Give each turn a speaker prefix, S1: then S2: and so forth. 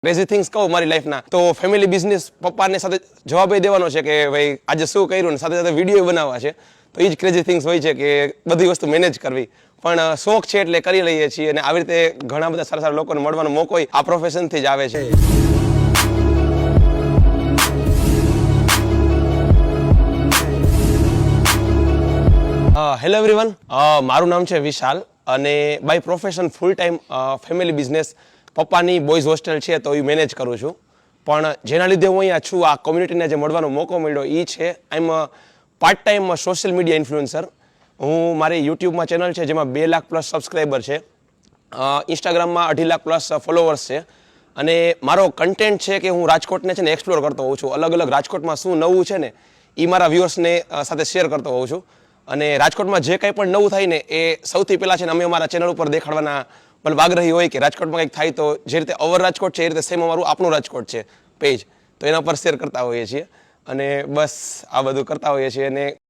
S1: Crazy things કહું મારી લાઈફના તો ફેમિલી બિઝનેસ પપ્પાને સાથે જવાબ એ દેવાનો છે કે ભાઈ આજે શું કર્યું ને સાથે સાથે વિડીયો બનાવવા છે. તો એ જ ક્રેઝી થિંગ્સ હોય છે કે બધી વસ્તુ મેનેજ કરવી. પણ શોખ છે એટલે કરી લઈએ છીએ અને આવી રીતે ઘણા બધા સારા સારા લોકોને મળવાનો મોકો આ પ્રોફેશનથી જ આવે છે. હેલો એવરીવન, મારું નામ છે વિશાલ અને by profession full time family business પપ્પાની બોયઝ હોસ્ટેલ છે તો એ મેનેજ કરું છું. પણ જેના લીધે હું અહીંયા છું, આ કોમ્યુનિટીને જે મળવાનો મોકો મળ્યો એ છે I am part time social media influencer. હું મારી યુટ્યુબમાં ચેનલ છે જેમાં 2 લાખ પ્લસ સબસ્ક્રાઈબર છે, ઇન્સ્ટાગ્રામમાં 2.5 લાખ પ્લસ ફોલોવર્સ છે અને મારો કન્ટેન્ટ છે કે હું રાજકોટને છે ને એક્સપ્લોર કરતો હોઉં છું. અલગ અલગ રાજકોટમાં શું નવું છે ને એ મારા વ્યુઅર્સને સાથે શેર કરતો હોઉં છું અને રાજકોટમાં જે કંઈ પણ નવું થાય ને એ સૌથી પહેલાં છે ને અમે અમારા ચેનલ ઉપર દેખાડવાના મતલબ આગ્રહી હોય કે રાજકોટમાં કંઈક થાય તો જે રીતે અવર રાજકોટ છે એ રીતે સેમ અમારું આપણું રાજકોટ છે પેજ, તો એના પર શેર કરતા હોઈએ છીએ અને બસ આ બધું કરતા હોઈએ છીએ. અને